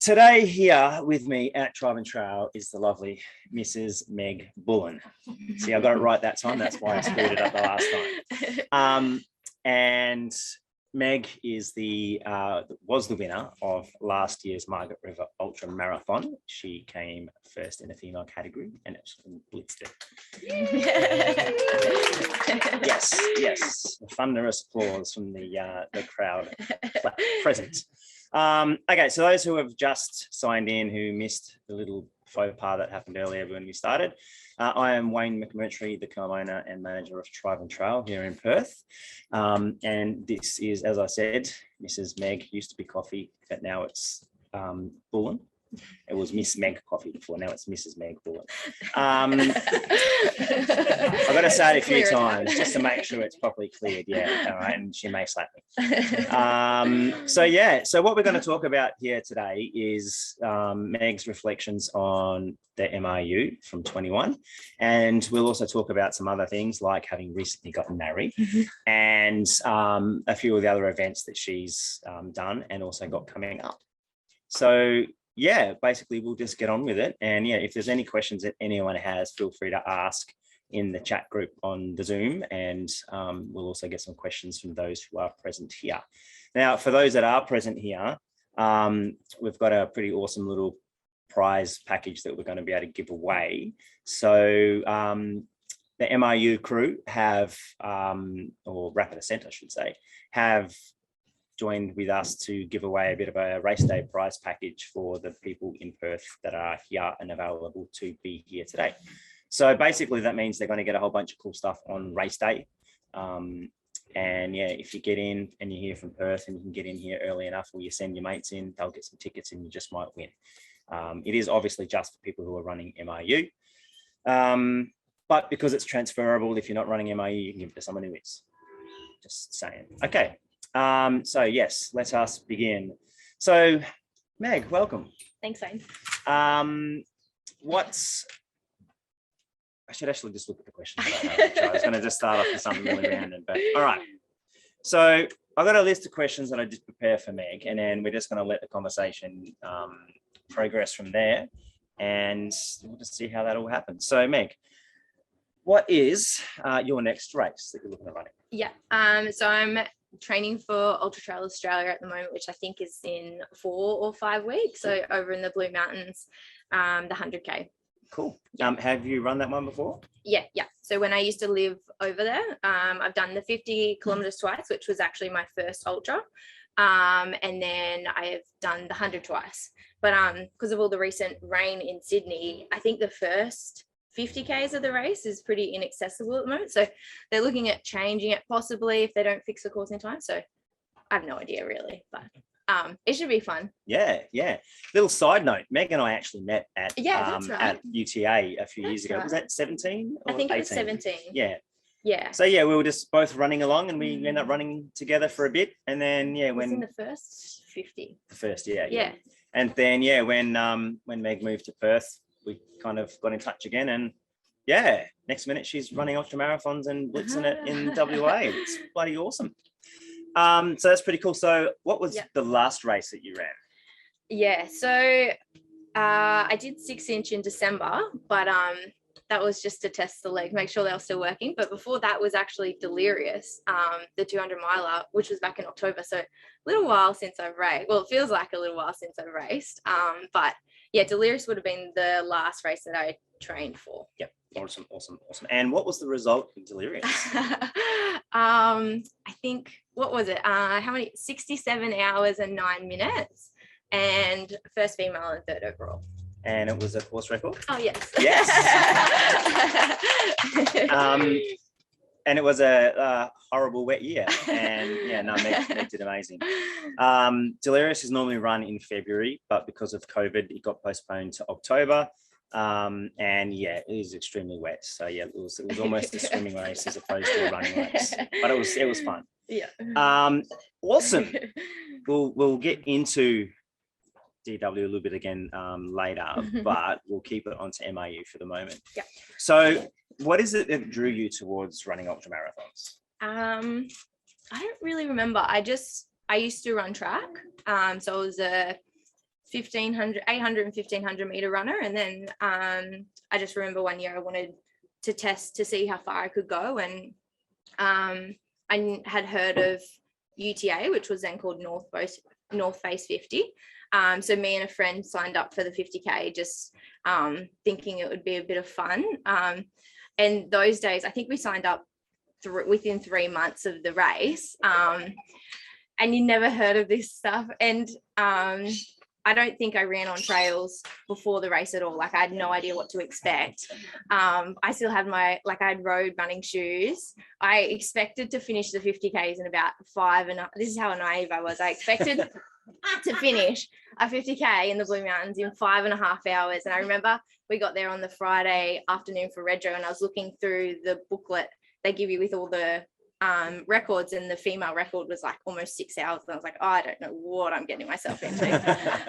today here with me at Tribe&Trails is the lovely Mrs. Meaghann Bullen. See, I got it right that time. That's why I screwed it up the last time. And Meg is was the winner of last year's Margaret River Ultra Marathon. She came first in the female category and it blitzed it. Yes. Thunderous applause from the crowd present. Okay, so those who have just signed in who missed the little faux pas that happened earlier when we started, I am Wayne McMurtrei, the co-owner and manager of Tribe&Trails here in Perth. And this is, as I said, Mrs. Meg, used to be Coffey, but now it's Bullen. It was Miss Meg Coffey before, now it's Mrs. Meg Bullen. I've got to say it a few times just to make sure it's properly cleared. Yeah, all right, and she may slap me. So what we're going to talk about here today is Meg's reflections on the MRU from 21. And we'll also talk about some other things like having recently gotten married and a few of the other events that she's done and also got coming up. So yeah, basically we'll just get on with it. And yeah, if there's any questions that anyone has, feel free to ask in the chat group on the Zoom. And we'll also get some questions from those who are present here. Now, for those that are present here, we've got a pretty awesome little prize package that we're going to be able to give away. So the MRU crew have, or Rapid Ascent, I should say, have joined with us to give away a bit of a race day prize package for the people in Perth that are here and available to be here today. So basically that means they're going to get a whole bunch of cool stuff on race day. And yeah, if you get in and you're here from Perth and you can get in here early enough, or you send your mates in, they'll get some tickets and you just might win. It is obviously just for people who are running MRU. But because it's transferable, if you're not running MRU, you can give it to someone who is. Just saying. Okay. So yes, let us begin. So Meg, welcome. Thanks, Wayne. I should actually just look at the questions. I was going to just start off with something really random, but all right. So I've got a list of questions that I did prepare for Meg, and then we're just going to let the conversation progress from there, and we'll just see how that all happens. So Meg, what is your next race that you're looking at running? Yeah, so I'm training for Ultra Trail Australia at the moment, which I think is in 4 or 5 weeks. So over in the Blue Mountains, the 100K. Cool. Have you run that one before? Yeah. So when I used to live over there, I've done the 50 kilometers twice, which was actually my first ultra. And then I have done the 100 twice. But because of all the recent rain in Sydney, I think the first 50Ks of the race is pretty inaccessible at the moment. So they're looking at changing it possibly if they don't fix the course in time. So I have no idea really, but it should be fun. Yeah. Little side note, Meg and I actually met at at UTA a few years ago. Right. Was that 17 or I think 18? It was 17. Yeah. So yeah, we were just both running along and we ended up running together for a bit. And then when in the first 50. The first, yeah. And then when Meg moved to Perth, we kind of got in touch again, and yeah, next minute she's running ultra marathons and blitzing it in WA. It's bloody awesome. So that's pretty cool. So what was the last race that you ran? Yeah, so I did 6-inch in December, but that was just to test the legs, make sure they were still working. But before that was actually Delirious, the 200 miler, which was back in October. So a little while since I've raced. Well, it feels like a little while since I've raced. But yeah, Delirious would have been the last race that I trained for. Yep. Awesome. And what was the result of Delirious? I think, what was it? 67 hours and 9 minutes, and first female and third overall. And it was a course record? Oh, yes. Yes. And it was a horrible wet year. And Meg did amazing. Delirious is normally run in February, but because of COVID, it got postponed to October. And yeah, it is extremely wet. So yeah, it was almost a swimming race as opposed to a running race. But it was fun. Yeah. Awesome. We'll get into DW a little bit again later, but we'll keep it onto MRU for the moment. Yeah. So what is it that drew you towards running ultra marathons? I don't really remember. I used to run track. So I was a 800 and 1500 meter runner. And then I just remember one year I wanted to test to see how far I could go. And I had heard of UTA, which was then called North Face 50. So me and a friend signed up for the 50K, just thinking it would be a bit of fun. And those days, I think we signed up within 3 months of the race. And you never heard of this stuff. And I don't think I ran on trails before the race at all. Like I had no idea what to expect. I still had I had road running shoes. I expected to finish the 50Ks in about 5 and this is how naive I was. I expected to finish a 50K in the Blue Mountains in 5.5 hours. And I remember we got there on the Friday afternoon for Retro, and I was looking through the booklet they give you with all the records, and the female record was like almost 6 hours. And I was like, oh, I don't know what I'm getting myself into.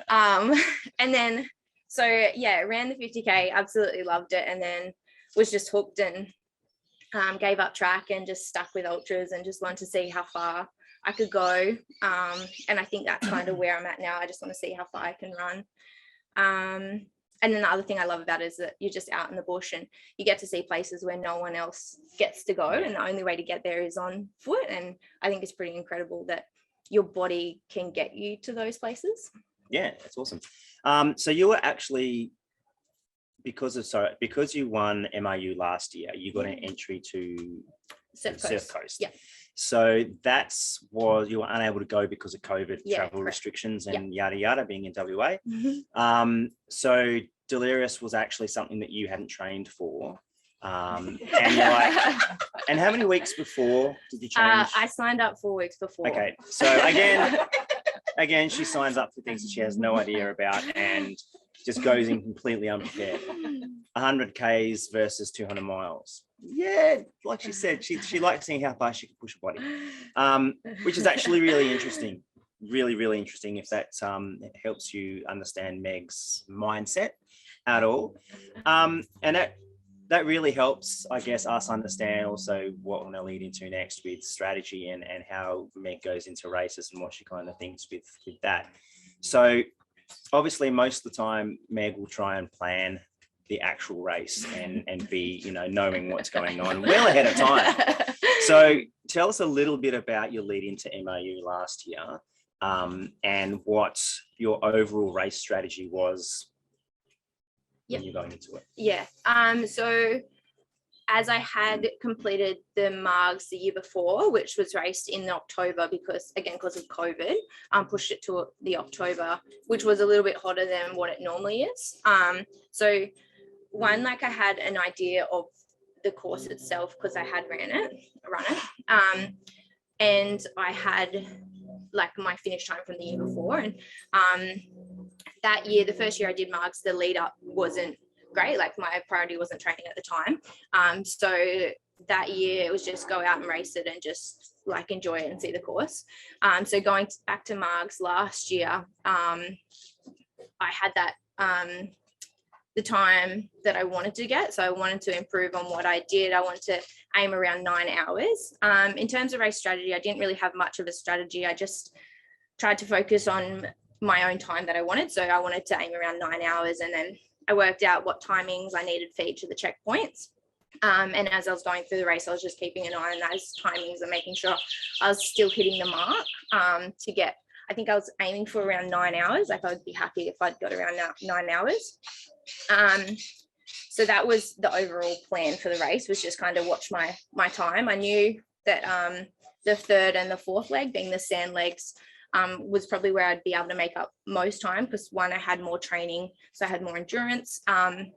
And then, so yeah, ran the 50K, absolutely loved it. And then was just hooked and gave up track and just stuck with ultras and just wanted to see how far I could go. And I think that's kind of where I'm at now. I just want to see how far I can run. And then the other thing I love about it is that you're just out in the bush and you get to see places where no one else gets to go. And the only way to get there is on foot. And I think it's pretty incredible that your body can get you to those places. Yeah, that's awesome. So you were actually, because you won MRU last year, you got an entry to Surf Coast. Yeah. So you were unable to go because of COVID travel restrictions and yada yada, being in WA. Mm-hmm. So delirious was actually something that you hadn't trained for. And you're like, and how many weeks before did you change? I signed up 4 weeks before. Okay, so again, she signs up for things that she has no idea about and just goes in completely unprepared. 100 Ks versus 200 miles. Yeah, like she said, she liked seeing how far she could push her body, which is actually really interesting. Really, really interesting if that helps you understand Meg's mindset at all. And that really helps, I guess, us understand also what we're going to lead into next with strategy and how Meg goes into races and what she kind of thinks with that. So obviously most of the time Meg will try and plan the actual race and be, knowing what's going on well ahead of time. So tell us a little bit about your lead into MRU last year, and what your overall race strategy was when you're going into it. Yeah. So as I had completed the Margs the year before, which was raced in October because of COVID, pushed it to the October, which was a little bit hotter than what it normally is. So one, I had an idea of the course itself because I had run it. And I had my finish time from the year before. And that year, the first year I did Margs, the lead up wasn't great. My priority wasn't training at the time. So that year it was just go out and race it and just enjoy it and see the course. So going back to Margs last year, I had that the time that I wanted to get. So I wanted to improve on what I did. I wanted to aim around 9 hours. In terms of race strategy, I didn't really have much of a strategy. I just tried to focus on my own time that I wanted. So I wanted to aim around 9 hours, and then I worked out what timings I needed for each of the checkpoints. And as I was going through the race, I was just keeping an eye on those timings and making sure I was still hitting the mark to get, I think I was aiming for around 9 hours. I would be happy if I'd got around 9 hours. So that was the overall plan for the race, was just kind of watch my time. I knew that the third and the fourth leg, being the sand legs, was probably where I'd be able to make up most time, because one, I had more training, so I had more endurance, and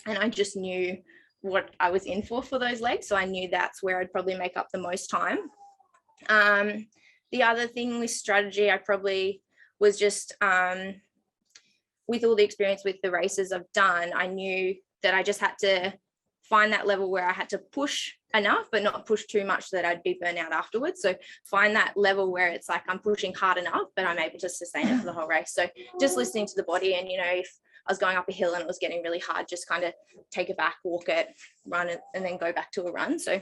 I just knew what I was in for those legs, so I knew that's where I'd probably make up the most time. The other thing with strategy, I probably was just with all the experience with the races I've done, I knew that I just had to find that level where I had to push enough, but not push too much so that I'd be burnt out afterwards. So find that level where it's I'm pushing hard enough, but I'm able to sustain it for the whole race. So just listening to the body, and, if I was going up a hill and it was getting really hard, just kind of take it back, walk it, run it, and then go back to a run. So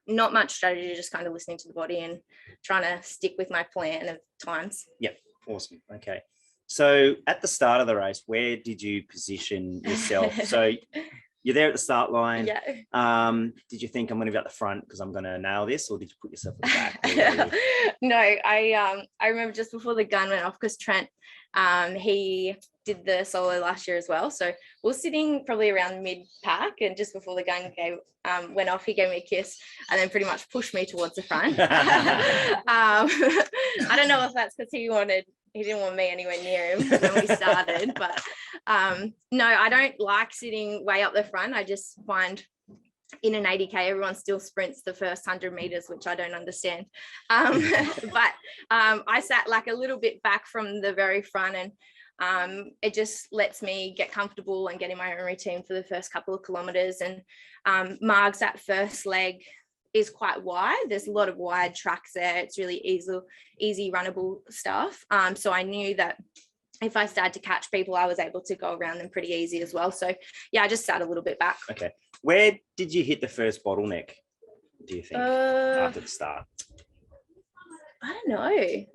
not much strategy, just kind of listening to the body and trying to stick with my plan of times. Yep. Awesome. Okay. So at the start of the race, where did you position yourself? So you're there at the start line. Yeah. Did you think I'm going to be at the front because I'm going to nail this, or did you put yourself at the back? No, I remember just before the gun went off, because Trent, he did the solo last year as well. So we're sitting probably around mid pack, and just before the gun went off, he gave me a kiss and then pretty much pushed me towards the front. I don't know if that's because he didn't want me anywhere near him when we started, but no, I don't like sitting way up the front. I just find in an 80K, everyone still sprints the first 100 meters, which I don't understand. But I sat like a little bit back from the very front, and it just lets me get comfortable and get in my own routine for the first couple of kilometers. And Marg's, that first leg is quite wide. There's a lot of wide tracks there. It's really easy runnable stuff. So I knew that if I started to catch people, I was able to go around them pretty easy as well. So yeah, I just sat a little bit back. Okay. Where did you hit the first bottleneck, do you think, after the start? I don't know.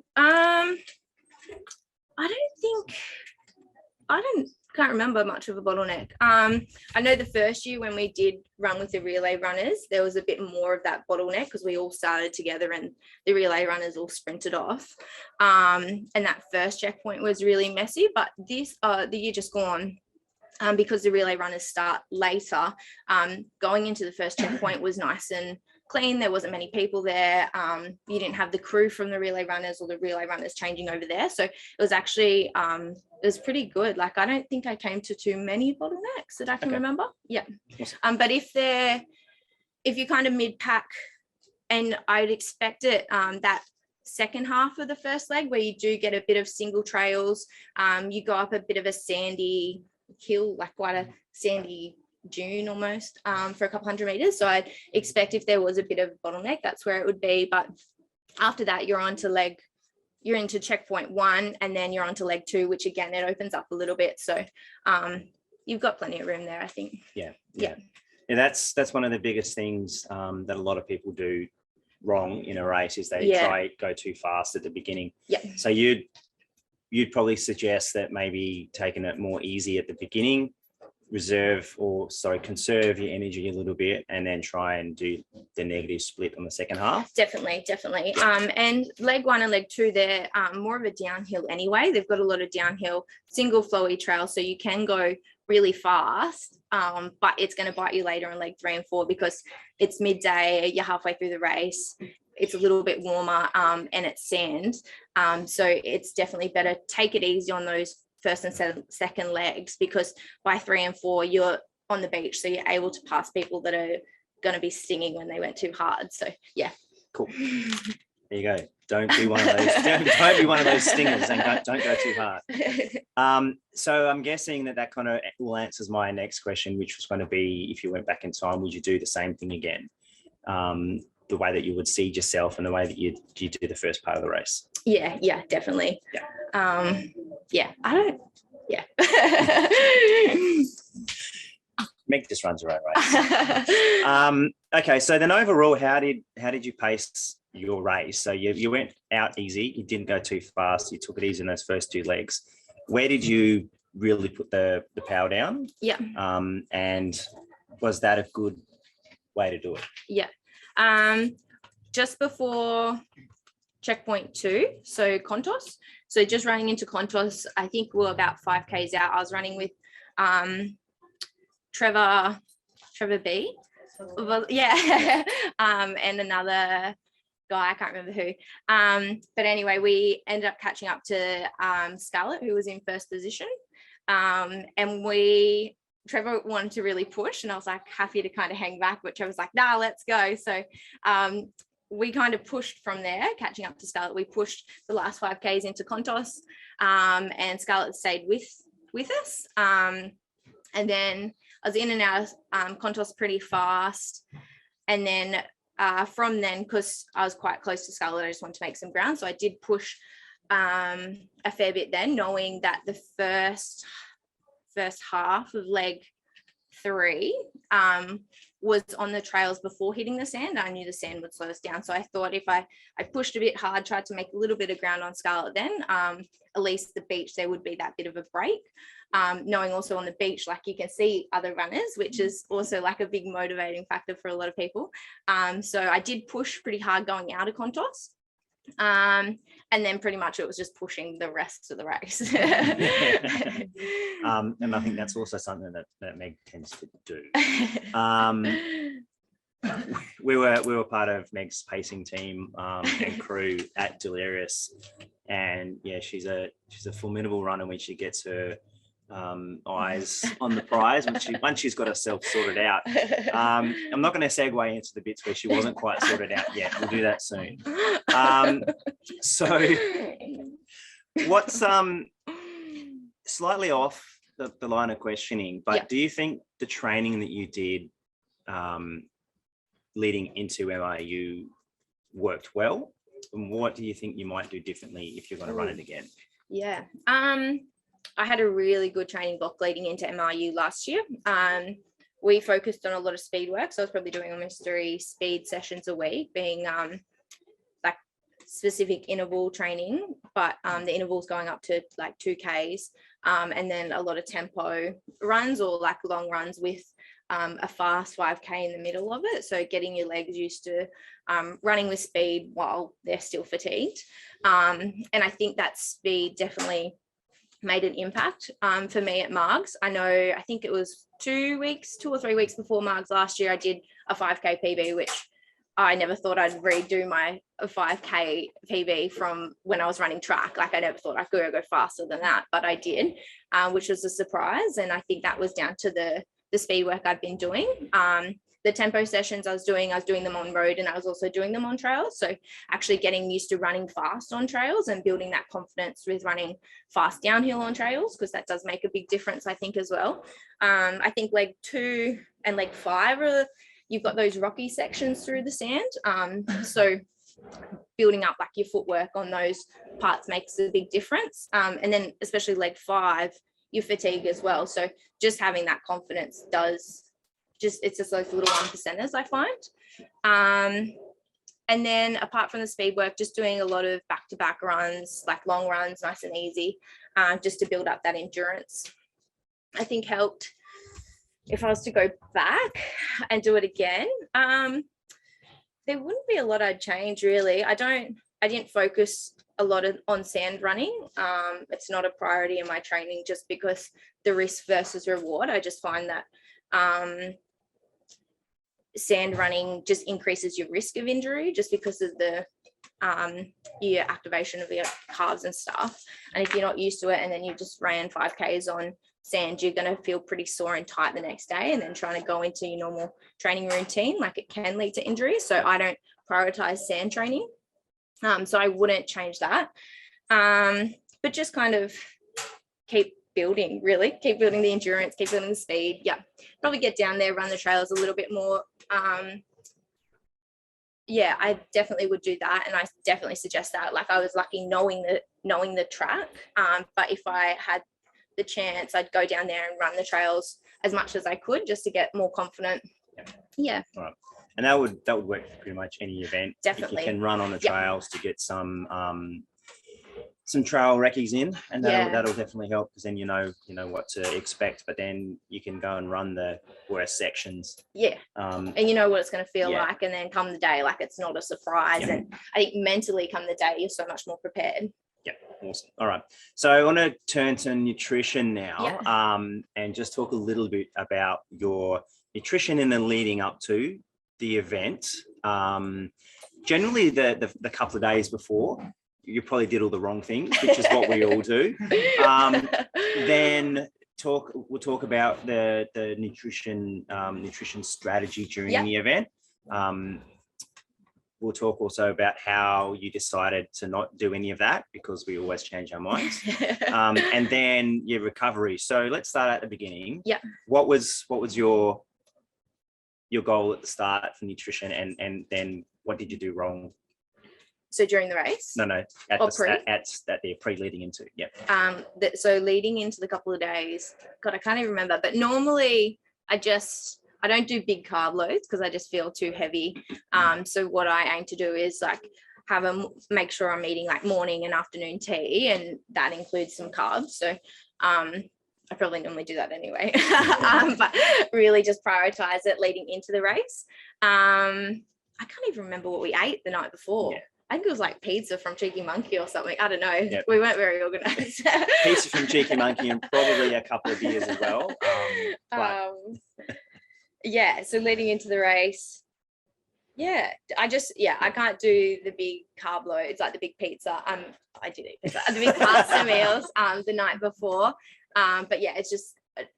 Can't remember much of a bottleneck. I know the first year when we did run with the relay runners, there was a bit more of that bottleneck because we all started together and the relay runners all sprinted off. And that first checkpoint was really messy, but the year just gone, because the relay runners start later, going into the first checkpoint was nice and clean. There wasn't many people there. You didn't have the crew from the relay runners or the relay runners changing over there. So it was actually, it was pretty good. Like, I don't think I came to too many bottlenecks that I can remember. Yeah. But if you're kind of mid-pack, and I'd expect it, that second half of the first leg where you do get a bit of single trails, you go up a bit of a sandy hill, like quite a sandy dune almost, for a couple 100 meters. So I'd expect if there was a bit of bottleneck, that's where it would be. But after that, you're into checkpoint 1, and then you're onto leg 2, which again, it opens up a little bit. So you've got plenty of room there, I think. Yeah. That's one of the biggest things that a lot of people do wrong in a race, is they try go too fast at the beginning. So you'd probably suggest that maybe taking it more easy at the beginning, conserve your energy a little bit, and then try and do the negative split on the second half. Definitely. And leg 1 and leg 2, they're more of a downhill anyway. They've got a lot of downhill single flowy trails, so you can go really fast, but it's going to bite you later in leg 3 and 4 because it's midday, you're halfway through the race, it's a little bit warmer, and it's sand. So it's definitely better take it easy on those first and second legs, because by 3 and 4 you're on the beach, so you're able to pass people that are going to be stinging when they went too hard. So yeah, cool. There you go. Don't be one of those. Don't be one of those stingers, and don't go too hard. So I'm guessing that kind of will answers my next question, which was going to be, if you went back in time, would you do the same thing again? The way that you would seed yourself and the way that you do the first part of the race. Yeah, definitely. Meg just runs her own race. Okay, so then overall, how did you pace your race? So you went out easy, you didn't go too fast, you took it easy in those first 2 legs. Where did you really put the power down? And was that a good way to do it? Just before checkpoint 2, so Contos. So just running into Contos, I think we're about 5Ks out. I was running with Trevor B. And another guy, I can't remember who. But anyway, we ended up catching up to Scarlett, who was in first position. And Trevor wanted to really push, and I was like happy to kind of hang back, but Trevor's like, nah, let's go. So we kind of pushed from there, catching up to Scarlett. We pushed the last 5Ks into Contos, and Scarlett stayed with us. And then I was in and out of Contos pretty fast. And then from then, because I was quite close to Scarlett, I just wanted to make some ground. So I did push a fair bit then, knowing that the first half of leg 3 was on the trails before hitting the sand, I knew the sand would slow us down. So I thought if I pushed a bit hard, tried to make a little bit of ground on Scarlet, then at least the beach, there would be that bit of a break. Knowing also on the beach, like you can see other runners, which is also like a big motivating factor for a lot of people. So I did push pretty hard going out of Contos. And then pretty much it was just pushing the rest of the race. And I think that's also something that Meg tends to do. We were part of Meg's pacing team and crew at Delirious, and yeah, she's a formidable runner when she gets her eyes on the prize. Once she's got herself sorted out. I'm not going to segue into the bits where she wasn't quite sorted out yet. We'll do that soon. So what's slightly off the line of questioning, but do you think the training that you did leading into MRU worked well? And what do you think you might do differently if you're going to run it again? Yeah. I had a really good training block leading into MRU last year. We focused on a lot of speed work. So I was probably doing almost 3 speed sessions a week, being like specific interval training, but the intervals going up to like 2Ks, and then a lot of tempo runs or like long runs with a fast 5K in the middle of it. So getting your legs used to running with speed while they're still fatigued. And I think that speed definitely made an impact for me at Margs. I think it was 2 or 3 weeks before Margs last year, I did a 5K PB, which I never thought I'd redo my 5K PB from when I was running track. Like I never thought I could go faster than that, but I did, which was a surprise. And I think that was down to the speed work I've been doing. The tempo sessions I was doing them on road, and I was also doing them on trails. So actually getting used to running fast on trails and building that confidence with running fast downhill on trails, because that does make a big difference, I think, as well. I think leg 2 and leg 5 you've got those rocky sections through the sand. So building up like your footwork on those parts makes a big difference. And then especially leg 5, your fatigue as well. So just having that confidence it's just those little 1%ers I find. And then apart from the speed work, just doing a lot of back-to-back runs, like long runs, nice and easy, just to build up that endurance, I think helped. If I was to go back and do it again, there wouldn't be a lot I'd change really. I didn't focus a lot on sand running. It's not a priority in my training just because the risk versus reward. I just find that sand running just increases your risk of injury just because of the your activation of your calves and stuff. And if you're not used to it and then you just ran 5Ks on sand, you're going to feel pretty sore and tight the next day, and then trying to go into your normal training routine, like it can lead to injury. So I don't prioritize sand training. So I wouldn't change that. But just kind of keep building the endurance, keep building the speed. Yeah, probably get down there, run the trails a little bit more. Yeah, I definitely would do that, and I definitely suggest that. Like I was lucky knowing the track, but if I had the chance, I'd go down there and run the trails as much as I could just to get more confident. Yeah. All right. And that would work for pretty much any event. Definitely. If you can run on the trails to get some trail recce's in, and that'll definitely help, because then you know what to expect, but then you can go and run the worst sections. Yeah. And you know what it's going to feel like, and then come the day, like it's not a surprise. And I think mentally come the day, you're so much more prepared. Yeah, awesome. All right. So I want to turn to nutrition now, and just talk a little bit about your nutrition in the leading up to the event. Generally, the couple of days before, you probably did all the wrong things, which is what we all do. Then we'll talk about the nutrition strategy during the event. We'll talk also about how you decided to not do any of that, because we always change our minds. And then your recovery. So let's start at the beginning. Yeah. What was your goal at the start for nutrition, and then what did you do wrong? So during the race? No, at the pre leading into, so leading into the couple of days, God, I can't even remember, but normally I I don't do big carb loads because I just feel too heavy. So what I aim to do is like make sure I'm eating like morning and afternoon tea, and that includes some carbs. So I probably normally do that anyway, but really just prioritize it leading into the race. I can't even remember what we ate the night before. I think it was like pizza from Cheeky Monkey or something. I don't know. Yep. We weren't very organized. Pizza from Cheeky Monkey and probably a couple of beers as well. Yeah, so leading into the race, I can't do the big carb loads like the big pizza. I did eat pizza, the big pasta meals the night before. But yeah, it's just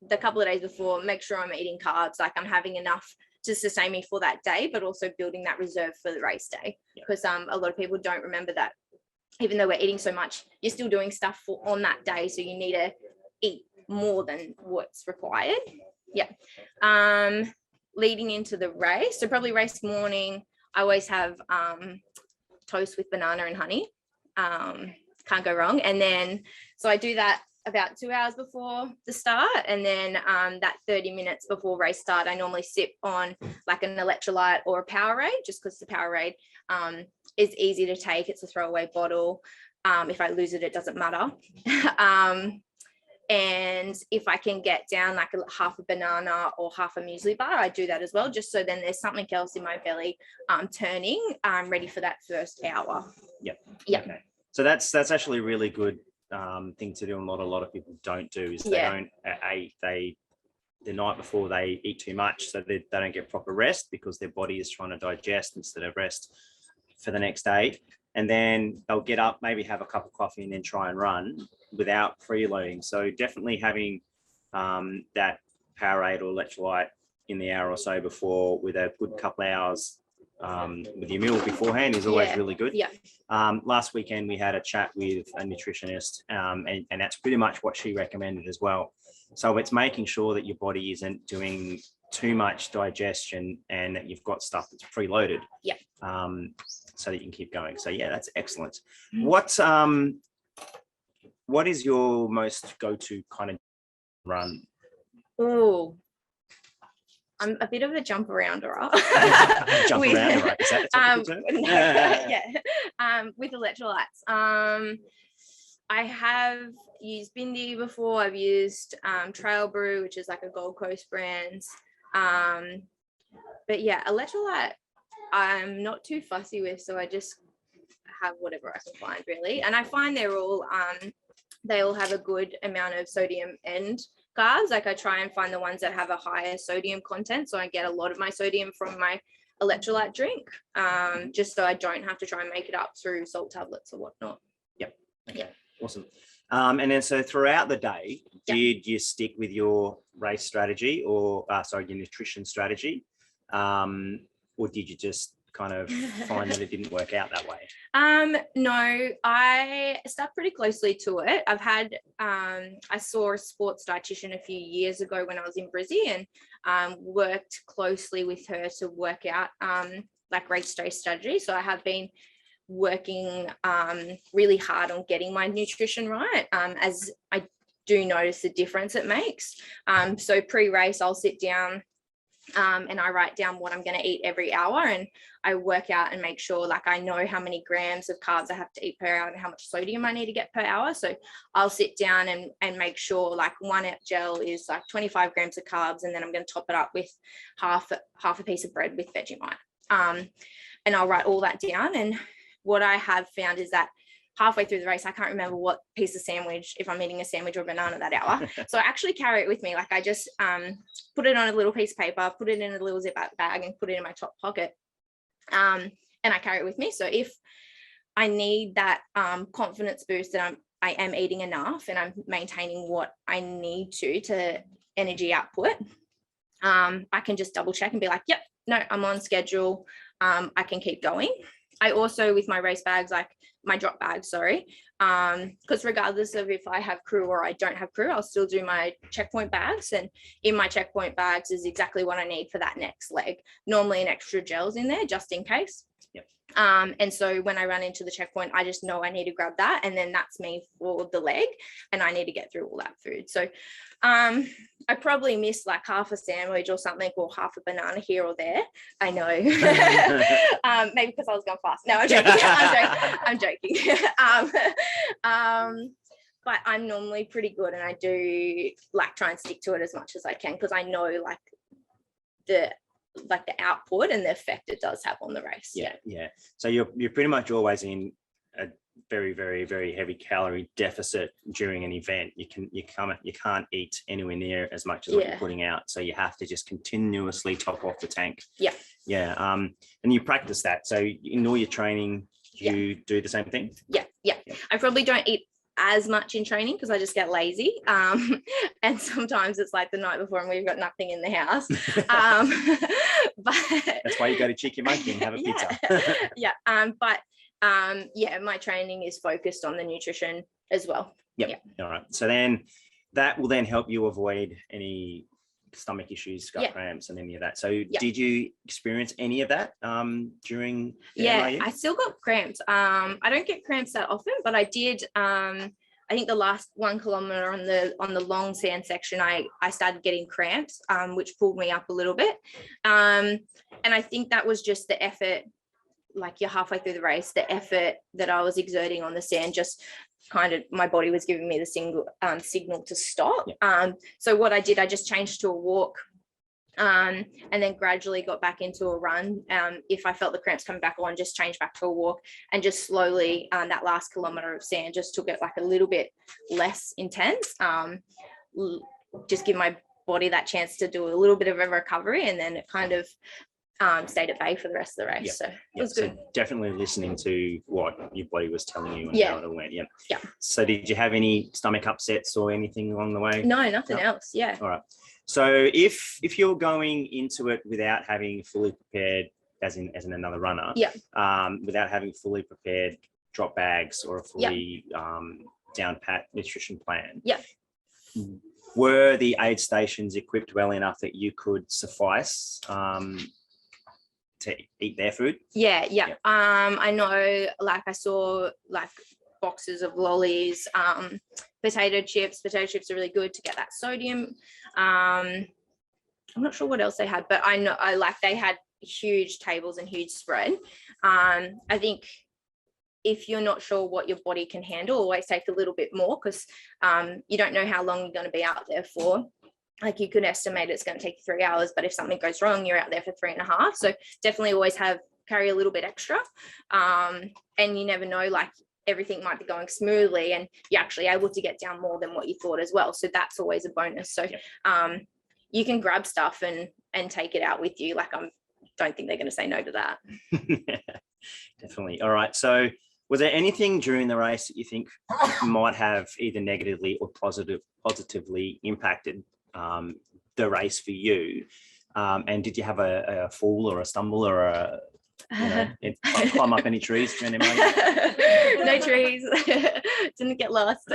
the couple of days before, make sure I'm eating carbs, like I'm having enough to sustain me for that day, but also building that reserve for the race day. Because a lot of people don't remember that even though we're eating so much, you're still doing stuff on that day. So you need to eat more than what's required. Leading into the race, so probably race morning, I always have toast with banana and honey. Can't go wrong. And then, so I do that about 2 hours before the start, and then that 30 minutes before race start, I normally sip on like an electrolyte or a Powerade, just because the Powerade is easy to take. It's a throwaway bottle. If I lose it, it doesn't matter. And if I can get down like half a banana or half a muesli bar, I do that as well, just so then there's something else in my belly turning, ready for that first hour. Okay. So that's actually a really good thing to do, and a lot of people don't do is they don't the night before they eat too much, so they don't get proper rest because their body is trying to digest instead of rest for the next day. And then they'll get up, maybe have a cup of coffee and then try and run without freeloading. So definitely having that Powerade or electrolyte in the hour or so before with a good couple of hours with your meal beforehand is always really good. Last weekend we had a chat with a nutritionist and that's pretty much what she recommended as well. So it's making sure that your body isn't doing too much digestion and that you've got stuff that's preloaded. So that you can keep going. So yeah, that's excellent. What is your most go-to kind of run? Oh, I'm a bit of a jump arounder. Jump arounder, is that with electrolytes. I have used Bindi before. I've used Trail Brew, which is like a Gold Coast brand. But yeah, electrolyte I'm not too fussy with, so I just have whatever I can find really. And I find they all have a good amount of sodium and carbs. Like I try and find the ones that have a higher sodium content, so I get a lot of my sodium from my electrolyte drink, just so I don't have to try and make it up through salt tablets or whatnot. Awesome. And then so throughout the day, did you stick with your race strategy or your nutrition strategy, or did you just kind of find that it didn't work out that way? No, I stuck pretty closely to it. I've had I saw a sports dietitian a few years ago when I was in Brizzy, and worked closely with her to work out like race day strategy. So I have been working really hard on getting my nutrition right, as I do notice the difference it makes. So pre-race, I'll sit down and I write down what I'm going to eat every hour, and I work out and make sure like I know how many grams of carbs I have to eat per hour and how much sodium I need to get per hour. So I'll sit down and make sure like one gel is like 25 grams of carbs, and then I'm going to top it up with half a piece of bread with Vegemite. And I'll write all that down. And what I have found is that halfway through the race, I can't remember what piece of sandwich, if I'm eating a sandwich or a banana that hour. So I actually carry it with me. Like I just put it on a little piece of paper, put it in a little zip bag and put it in my top pocket. And I carry it with me. So if I need that confidence boost that I am eating enough and I'm maintaining what I need to energy output, I can just double check and be like, yep, no, I'm on schedule. I can keep going. I also, with my race bags, like my drop bags, because regardless of if I have crew or I don't have crew, I'll still do my checkpoint bags. And in my checkpoint bags is exactly what I need for that next leg. Normally an extra gel's in there just in case. And so when I run into the checkpoint, I just know I need to grab that. And then that's me for the leg, and I need to get through all that food. So I probably missed like half a sandwich or something, or half a banana here or there. I know. Maybe because I was going fast. No, I'm joking. I'm joking. But I'm normally pretty good, and I do like try and stick to it as much as I can, because I know like the output and the effect it does have on the race. Yeah. So you're pretty much always in a very, very, very heavy calorie deficit during an event. You can't eat anywhere near as much as what you're putting out. So you have to just continuously top off the tank. Yeah. And you practice that. So in all your training, you do the same thing? Yeah. I probably don't eat as much in training because I just get lazy, and sometimes it's like the night before and we've got nothing in the house, but that's why you go to Cheeky Monkey and have a pizza. My training is focused on the nutrition as well. All right, so then that will then help you avoid any stomach issues, gut cramps, and any of that. So did you experience any of that during the MRU? I still got cramps. I don't get cramps that often, but I did. I think the last 1 kilometer on the long sand section, I started getting cramps, which pulled me up a little bit. And I think that was just the effort, like you're halfway through the race, the effort that I was exerting on the sand, just kind of my body was giving me the signal to stop. So what I did, I just changed to a walk, and then gradually got back into a run. If I felt the cramps coming back on, just changed back to a walk, and just slowly that last kilometer of sand just took it like a little bit less intense, just give my body that chance to do a little bit of a recovery, and then it kind of stayed at bay for the rest of the race. So it was good. So definitely listening to what your body was telling you and how it went. So did you have any stomach upsets or anything along the way? No, nothing else. All right. So if you're going into it without having fully prepared, as in another runner, without having fully prepared drop bags or a fully down pat nutrition plan, were the aid stations equipped well enough that you could suffice to eat their food? I know, like I saw like boxes of lollies, potato chips are really good to get that sodium. I'm not sure what else they had, but I know they had huge tables and huge spread. I think if you're not sure what your body can handle, always take a little bit more, because you don't know how long you're going to be out there for. Like you could estimate it's going to take 3 hours, but if something goes wrong, you're out there for 3.5. So definitely always carry a little bit extra. And you never know, like everything might be going smoothly and you're actually able to get down more than what you thought as well. So that's always a bonus. So you can grab stuff and take it out with you. Like don't think they're going to say no to that. Definitely. All right. So was there anything during the race that you think might have either negatively or positively impacted the race for you? And did you have a fall or a stumble or climb up any trees during the MRU? No trees. Didn't get lost.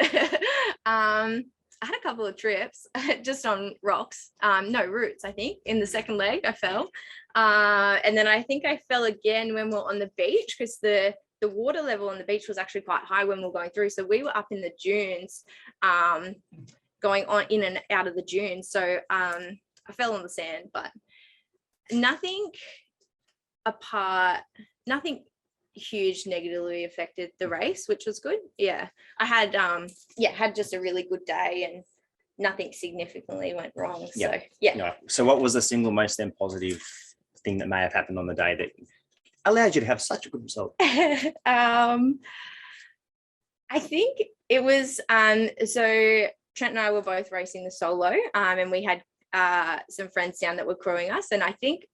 I had a couple of trips just on rocks, no roots. I think in the second leg I fell, and then I think I fell again when we were on the beach, because the water level on the beach was actually quite high when we were going through. So we were up in the dunes, going on in and out of the dunes. So I fell on the sand, but nothing huge negatively affected the race, which was good. I had had just a really good day and nothing significantly went wrong. So what was the single most then positive thing that may have happened on the day that allowed you to have such a good result? I think it was so Trent and I were both racing the solo, and we had some friends down that were crewing us, and I think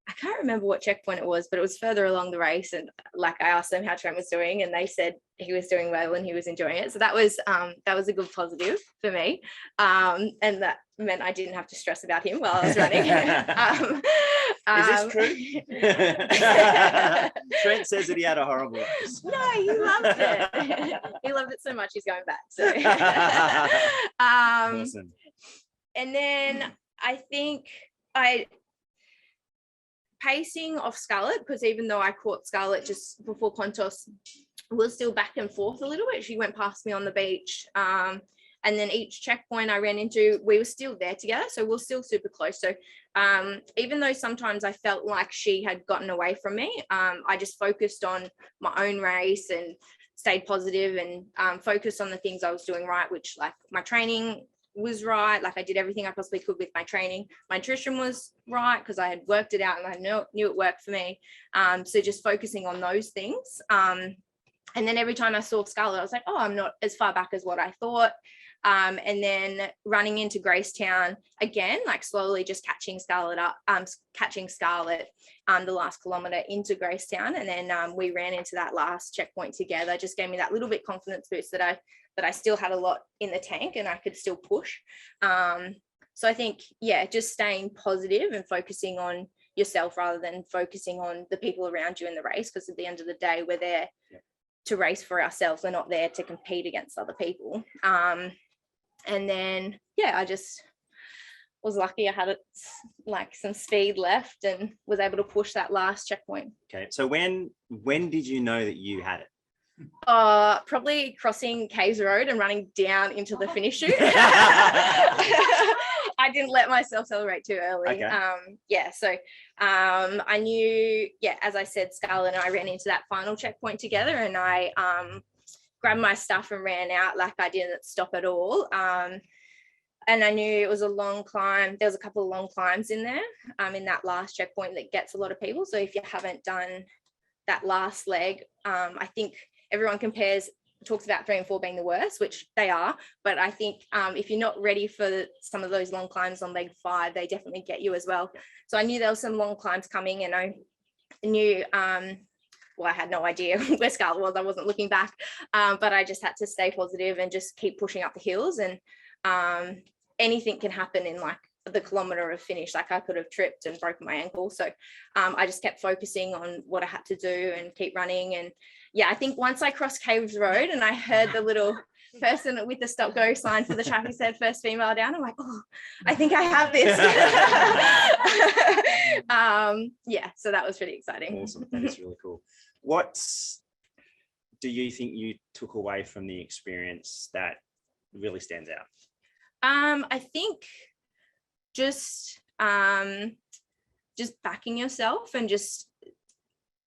I can't remember what checkpoint it was, but it was further along the race, and like I asked them how Trent was doing, and they said he was doing well and he was enjoying it. So that was a good positive for me, and that meant I didn't have to stress about him while I was running. Is this true? Trent says that he had a horrible race. No, he loved it. He loved it so much he's going back. So awesome. And then I think pacing off Scarlett, because even though I caught Scarlett just before Contos, was still back and forth a little bit. She went past me on the beach, and And then each checkpoint I ran into, we were still there together. So we we're still super close. So even though sometimes I felt like she had gotten away from me, I just focused on my own race and stayed positive and focused on the things I was doing right, which like my training was right. Like I did everything I possibly could with my training. My nutrition was right because I had worked it out and I knew it worked for me. So just focusing on those things. And then every time I saw Scarlett, I was like, oh, I'm not as far back as what I thought. And then running into Gracetown again, like slowly just catching Scarlett the last kilometre into Gracetown. And then we ran into that last checkpoint together, just gave me that little bit confidence boost that I still had a lot in the tank and I could still push. So I think, yeah, just staying positive and focusing on yourself rather than focusing on the people around you in the race, because at the end of the day, we're there to race for ourselves. We're not there to compete against other people. And then, yeah, I just was lucky I had like some speed left and was able to push that last checkpoint. Okay, so when did you know that you had it? Probably crossing Caves Road and running down into the finish chute. I didn't let myself celebrate too early. Okay. So I knew, as I said, Scarlett and I ran into that final checkpoint together, and I grabbed my stuff and ran out. Like I didn't stop at all. And I knew it was a long climb. There was a couple of long climbs in there, in that last checkpoint that gets a lot of people. So if you haven't done that last leg, I think everyone talks about 3 and 4 being the worst, which they are. But I think if you're not ready for some of those long climbs on leg 5, they definitely get you as well. So I knew there was some long climbs coming, and I knew, I had no idea where Scarlett was. I wasn't looking back, but I just had to stay positive and just keep pushing up the hills. And anything can happen in like the kilometre of finish. Like I could have tripped and broken my ankle. So I just kept focusing on what I had to do and keep running. And I think once I crossed Caves Road and I heard the little person with the stop go sign for the traffic said first female down, I'm like, oh, I think I have this. So that was pretty exciting. Awesome. That is really cool. What do you think you took away from the experience that really stands out? I think just backing yourself and just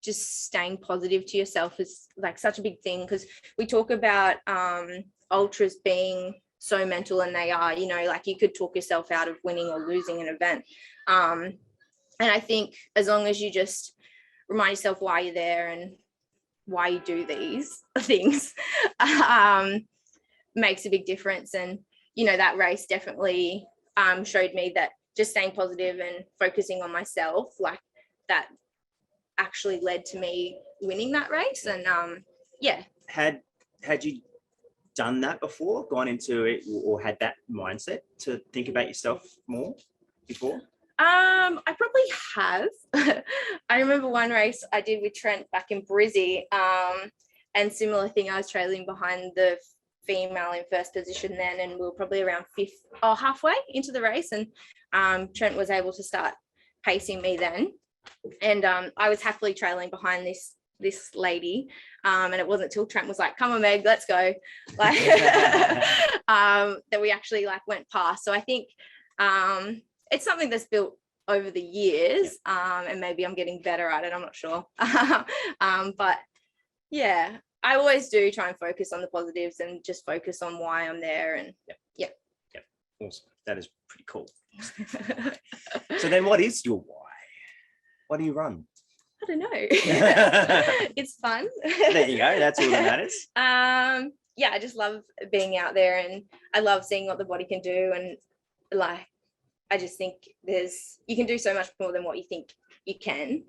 staying positive to yourself is like such a big thing, because we talk about ultras being so mental, and they are, like you could talk yourself out of winning or losing an event. And I think as long as you just remind yourself why you're there and why you do these things, makes a big difference. And that race definitely showed me that just staying positive and focusing on myself, like that actually led to me winning that race. And had you done that before, gone into it, or had that mindset to think about yourself more before? I probably have. I remember one race I did with Trent back in Brizzy, and similar thing, I was trailing behind the female in first position then, and we were probably around halfway into the race, and Trent was able to start pacing me then, and I was happily trailing behind this lady, and it wasn't till Trent was like, come on Meg, let's go, like that we actually like went past. So I think it's something that's built over the years, and maybe I'm getting better at it, I'm not sure. But yeah, I always do try and focus on the positives and just focus on why I'm there. And awesome. That is pretty cool. So then what is your why? Why do you run? I don't know. It's fun. There you go. That's all that matters. I just love being out there, and I love seeing what the body can do. And like, I just think you can do so much more than what you think you can.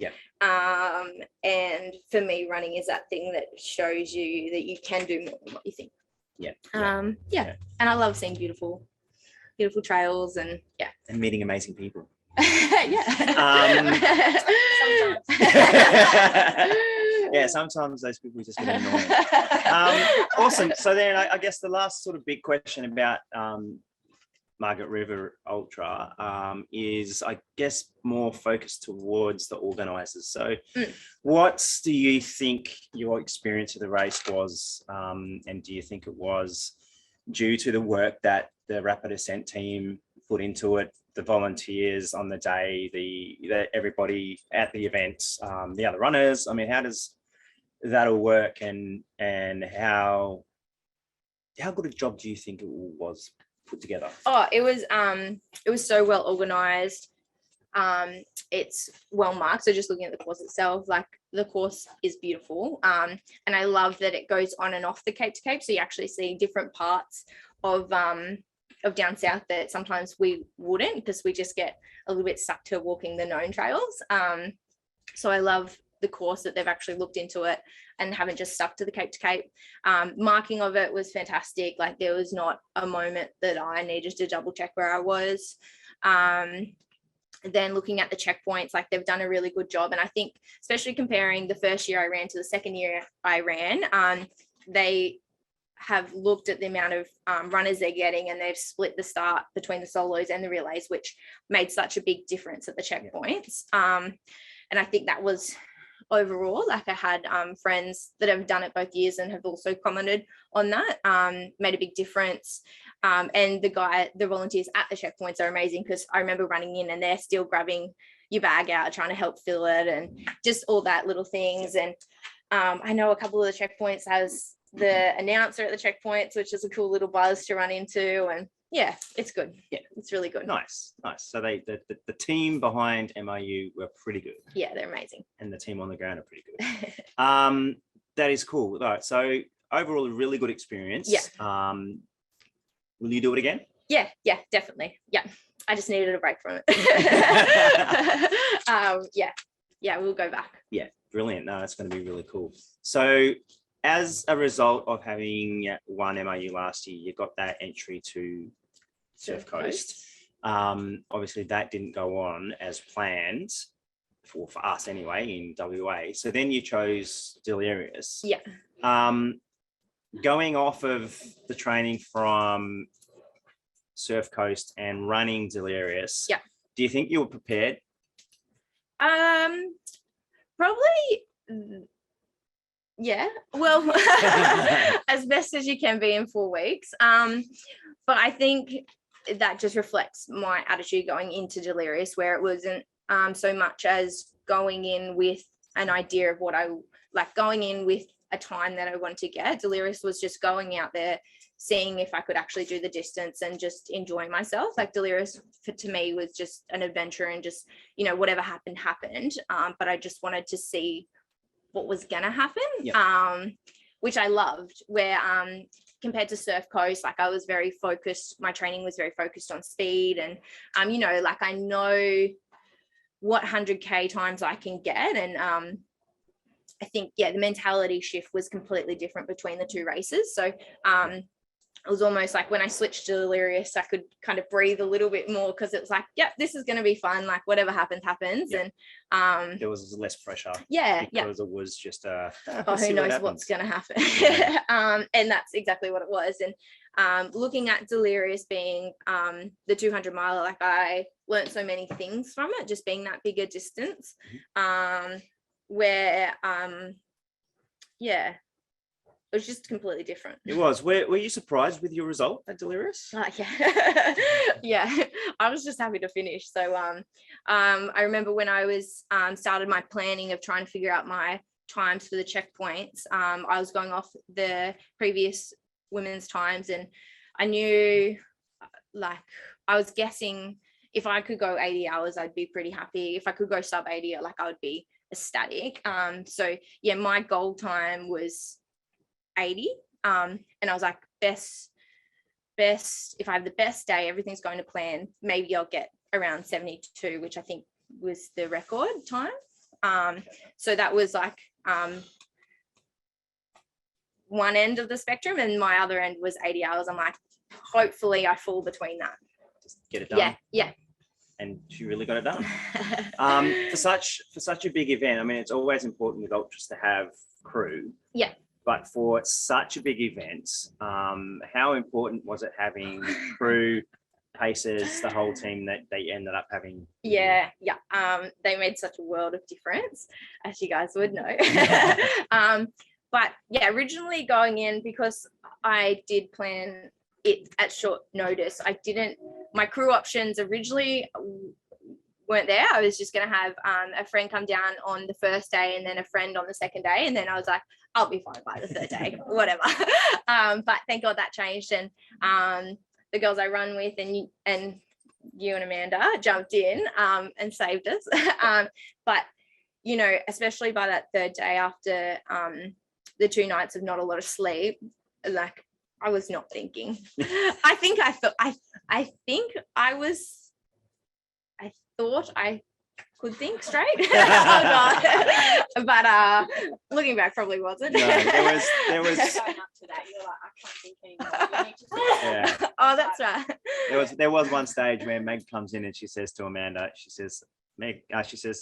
And for me, running is that thing that shows you that you can do more than what you think. And I love seeing beautiful trails and meeting amazing people. Sometimes those people just get annoying. Awesome. So then I guess the last sort of big question about Margaret River Ultra is, I guess, more focused towards the organisers. So what do you think your experience of the race was, and do you think it was due to the work that the Rapid Ascent team put into it, the volunteers on the day, everybody at the event, the other runners. I mean, how does that all work, and how good a job do you think it was put together? Oh, it was so well organized. It's well marked. So just looking at the course itself, like the course is beautiful. And I love that it goes on and off the Cape to Cape. So you actually see different parts of down south that sometimes we wouldn't, because we just get a little bit stuck to walking the known trails. So I love the course that they've actually looked into it and haven't just stuck to the Cape to Cape. Marking of it was fantastic. Like there was not a moment that I needed to double check where I was. Then looking at the checkpoints, like they've done a really good job. And I think especially comparing the first year I ran to the second year I ran, they have looked at the amount of runners they're getting, and they've split the start between the solos and the relays, which made such a big difference at the checkpoints. And I think that was overall, like I had friends that have done it both years and have also commented on that, made a big difference. And the volunteers at the checkpoints are amazing, because I remember running in and they're still grabbing your bag out, trying to help fill it, and just all that little things. And I know a couple of the checkpoints has the announcer at the checkpoints, which is a cool little buzz to run into. And yeah, it's good. Yeah, it's really good. Nice. So the team behind MRU were pretty good. Yeah, they're amazing. And the team on the ground are pretty good. That is cool. All right. So overall, a really good experience. Yeah. Will you do it again? Yeah, definitely. Yeah. I just needed a break from it. Yeah, we'll go back. Yeah, brilliant. No, it's going to be really cool. So as a result of having won MRU last year, you got that entry to Surf Coast. Obviously that didn't go on as planned for us anyway in WA. So then you chose delirious. Yeah. Going off of the training from Surf Coast and running delirious. Yeah. Do you think you were prepared? Probably. Yeah. Well, as best as you can be in 4 weeks. But I think that just reflects my attitude going into delirious, where it wasn't so much as going in with an idea of what I like, going in with a time that I wanted to get. Delirious was just going out there, seeing if I could actually do the distance and just enjoying myself. Like delirious to me was just an adventure, and just, whatever happened. But I just wanted to see what was gonna happen. Yeah. Which I loved, where compared to Surf Coast, like I was very focused, my training was very focused on speed, and like I know what 100k times I can get. And I think, the mentality shift was completely different between the two races. So it was almost like when I switched to delirious, I could kind of breathe a little bit more, because it was like, this is going to be fun. Like whatever happens. Yep. And there was less pressure. Because it was just who knows what's going to happen. And that's exactly what it was. And looking at delirious being the 200 mile, like I learned so many things from it, just being that bigger distance. Where it was just completely different. It was. Were you surprised with your result at delirious? Yeah. Yeah, I was just happy to finish. So I remember when I was started my planning of trying to figure out my times for the checkpoints, I was going off the previous women's times, and I knew, like, I was guessing if I could go 80 hours, I'd be pretty happy. If I could go sub 80, like I would be ecstatic. So yeah, my goal time was 80. And I was like, best, if I have the best day, everything's going to plan, maybe I'll get around 72, which I think was the record time. So that was like one end of the spectrum, and my other end was 80 hours. I'm like, hopefully I fall between that. Just get it done. Yeah. And she really got it done. For such a big event, I mean, it's always important with ultras to have crew. Yeah. But for such a big event, how important was it having crew, pacers, the whole team that they ended up having? Yeah. They made such a world of difference, as you guys would know. But yeah, originally going in, because I did plan it at short notice. My crew options originally weren't there. I was just going to have a friend come down on the first day and then a friend on the second day. And then I was like, I'll be fine by the third day, whatever. But thank God that changed. And the girls I run with and you and Amanda jumped in and saved us. But, you know, especially by that third day after the 2 nights of not a lot of sleep, like I was not thinking. I thought I could think straight. Oh God. But looking back, probably wasn't. No, there was Going up to that, you're like, I can't think anymore. You need to think. Yeah. Oh, that's right. There was one stage where Meg comes in and she says to Amanda, she says,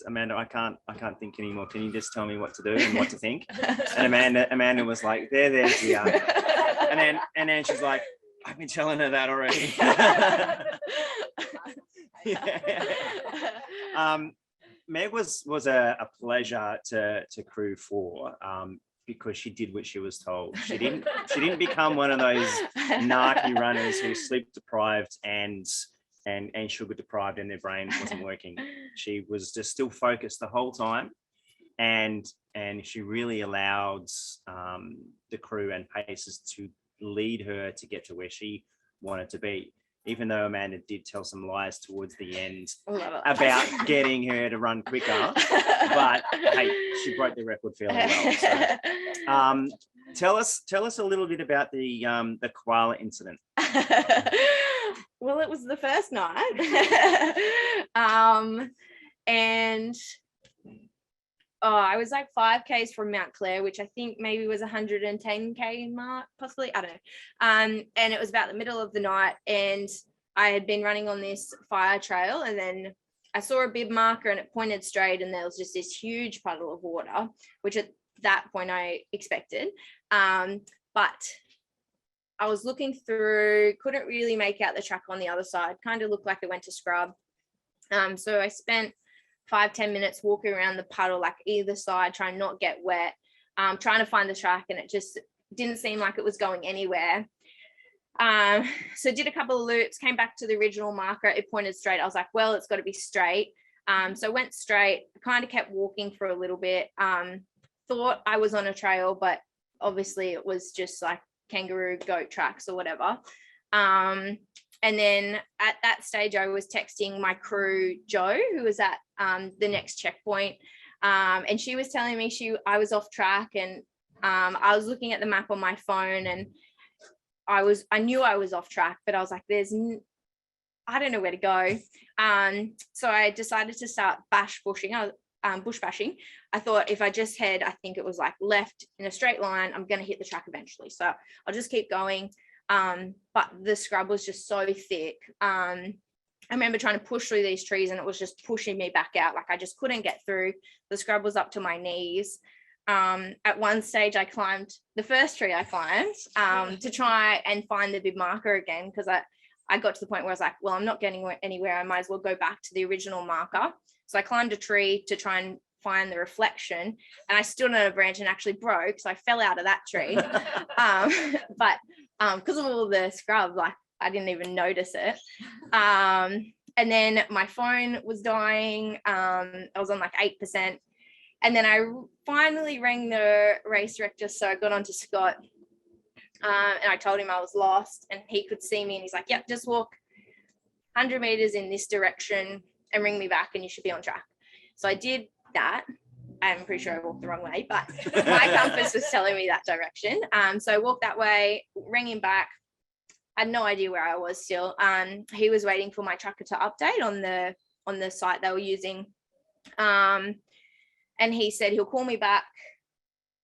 Amanda, I can't think anymore. Can you just tell me what to do and what to think? And Amanda was like, there, dear. And then she's like, I've been telling her that already. Meg was a pleasure to crew for, because she did what she was told. She didn't become one of those narky runners who sleep deprived and sugar deprived and their brain wasn't working. She was just still focused the whole time, and she really allowed the crew and pacers to lead her to get to where she wanted to be, even though Amanda did tell some lies towards the end about getting her to run quicker. But hey, she broke the record fairly well. So, tell us a little bit about the koala incident. Well, it was the first night. And I was like 5Ks from Mount Clair, which I think maybe was 110K mark, possibly, I don't know. And it was about the middle of the night, and I had been running on this fire trail, and then I saw a bib marker and it pointed straight, and there was just this huge puddle of water, which at that point I expected. But I was looking through, couldn't really make out the track on the other side, kind of looked like it went to scrub. So I spent 5-10 minutes walking around the puddle, like either side, trying not to get wet, trying to find the track, and it just didn't seem like it was going anywhere. So did a couple of loops, came back to the original marker, it pointed straight. I was like, well, it's got to be straight. So I went straight, kind of kept walking for a little bit, thought I was on a trail, but obviously it was just like kangaroo goat tracks or whatever. And then at that stage, I was texting my crew, Joe, who was at the next checkpoint. And she was telling me I was off track, and I was looking at the map on my phone, and I knew I was off track, but I was like, I don't know where to go. So I decided to start bush bashing. I thought if I just head, I think it was like left in a straight line, I'm going to hit the track eventually. So I'll just keep going. But the scrub was just so thick. I remember trying to push through these trees, and it was just pushing me back out. Like I just couldn't get through. The scrub was up to my knees. At one stage, I climbed the first tree I climbed to try and find the bib marker again, because I got to the point where I was like, well, I'm not getting anywhere. I might as well go back to the original marker. So I climbed a tree to try and find the reflection, and I stood on a branch and actually broke. So I fell out of that tree. But because of all the scrub, like I didn't even notice it. And then my phone was dying. I was on like 8%. And then I finally rang the race director. So I got onto Scott, and I told him I was lost, and he could see me, and he's like, yep, just walk 100 meters in this direction and ring me back and you should be on track. So I did that. I'm pretty sure I walked the wrong way, but my compass was telling me that direction. So I walked that way, rang him back. I had no idea where I was still. He was waiting for my tracker to update on the site they were using. And he said he'll call me back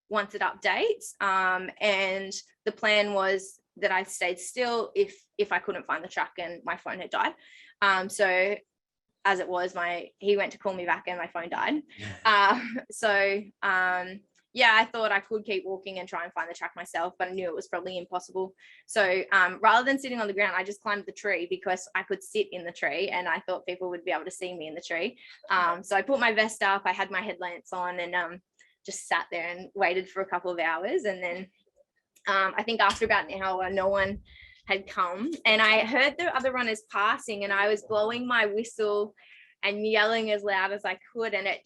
once it updates. And the plan was that I stayed still if I couldn't find the track and my phone had died. So as it was, he went to call me back and my phone died. Yeah, I thought I could keep walking and try and find the track myself, but I knew it was probably impossible. So rather than sitting on the ground, I just climbed the tree because I could sit in the tree, and I thought people would be able to see me in the tree. So I put my vest up, I had my headlamps on, and just sat there and waited for a couple of hours. And then I think after about an hour, no one had come, and I heard the other runners passing, and I was blowing my whistle and yelling as loud as I could, and it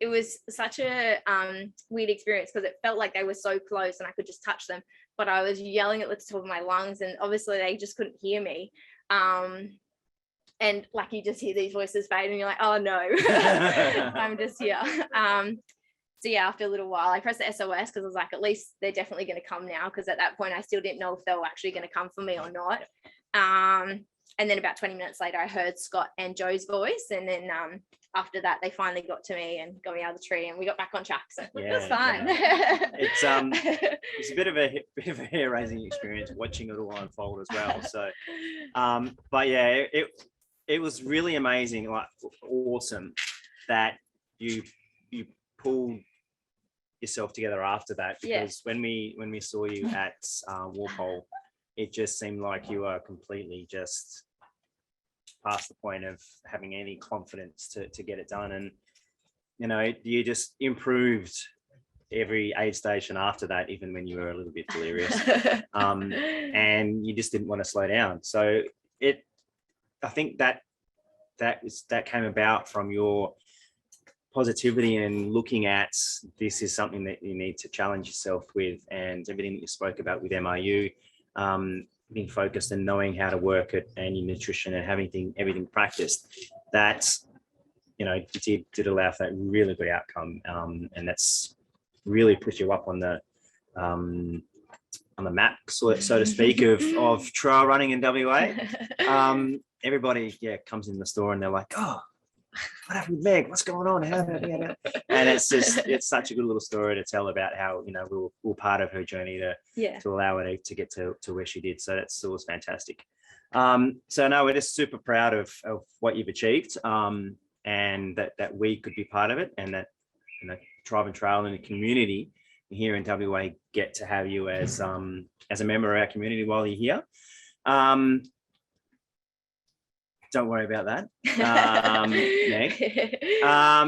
was such a weird experience because it felt like they were so close and I could just touch them, but I was yelling at the top of my lungs, and obviously they just couldn't hear me. And like you just hear these voices fade and you're like, oh no, I'm just here. So yeah, after a little while, I pressed the SOS because I was like, at least they're definitely going to come now, because at that point I still didn't know if they were actually going to come for me or not. And then about 20 minutes later, I heard Scott and Joe's voice, and then after that, they finally got to me and got me out of the tree, and we got back on track. So it was fun. Yeah. It's a bit of a hair-raising experience watching it all unfold as well. So, but yeah, it was really amazing, like awesome that you pulled yourself together after that, because when we saw you at Walpole, it just seemed like you were completely just past the point of having any confidence to get it done. And, you know, you just improved every aid station after that, even when you were a little bit delirious. And you just didn't want to slow down. So I think that came about from your positivity and looking at this is something that you need to challenge yourself with, and everything that you spoke about with MRU, being focused and knowing how to work it, and your nutrition and having everything practiced, that, you know, did allow for that really good outcome, and that's really put you up on the map, so to speak, of trail running in WA. Everybody comes in the store and they're like, oh, what happened with Meg? What's going on? And it's such a good little story to tell about how, you know, we were part of her journey to allow her to get to where she did. So it was fantastic. So no, we're just super proud of what you've achieved, and that we could be part of it, and that, you know, Tribe and Trail and the community here in WA get to have you as a member of our community while you're here. Don't worry about that, Meg.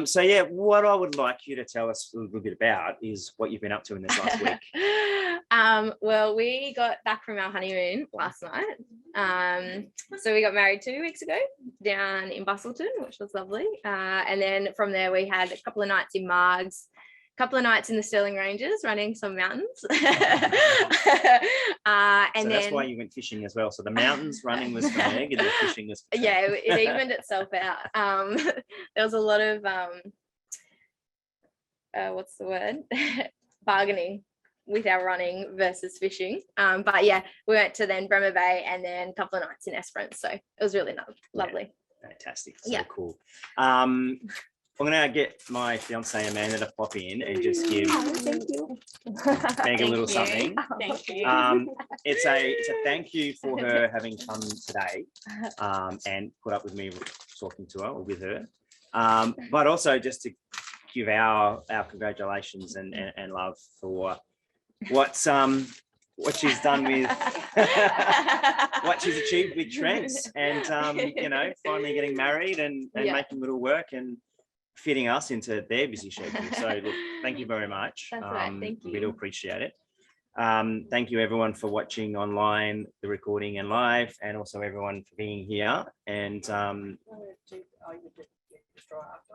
So yeah, what I would like you to tell us a little bit about is what you've been up to in this last week. Well, we got back from our honeymoon last night. So we got married 2 weeks ago down in Bustleton, which was lovely. And then from there we had a couple of nights in Margs, a couple of nights in the Stirling Ranges running some mountains. And that's why you went fishing as well. So the mountains running was for Meg and the fishing was for yeah, it evened itself out. There was a lot of what's the word? Bargaining with our running versus fishing. But yeah, we went to then Bremer Bay and then a couple of nights in Esperance. So it was really lovely. Yeah, fantastic. So cool. I'm going to get my fiance Amanda to pop in and just give Meg a little something. Thank you. It's a thank you for her having come today and put up with me talking to her or with her, but also just to give our congratulations and love for what she's done with what she's achieved with Trents, and you know, finally getting married and making little work and fitting us into their busy schedule. So look, thank you very much. That's right. Thank you. We do appreciate it. Thank you everyone for watching online, the recording and live, and also everyone for being here. And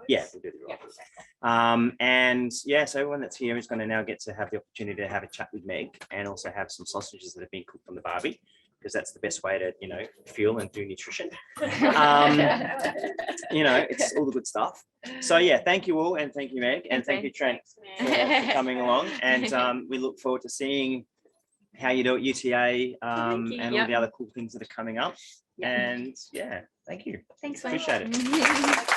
yeah, we'll do the right. And yeah, so everyone that's here is going to now get to have the opportunity to have a chat with Meg and also have some sausages that have been cooked on the barbie, because that's the best way to, you know, fuel and do nutrition. You know, it's all the good stuff. So yeah, thank you all, and thank you, Meg, and thank you, Trent, for coming along. And we look forward to seeing how you do at UTA, and all the other cool things that are coming up. And yeah, thank you. Thanks, appreciate it.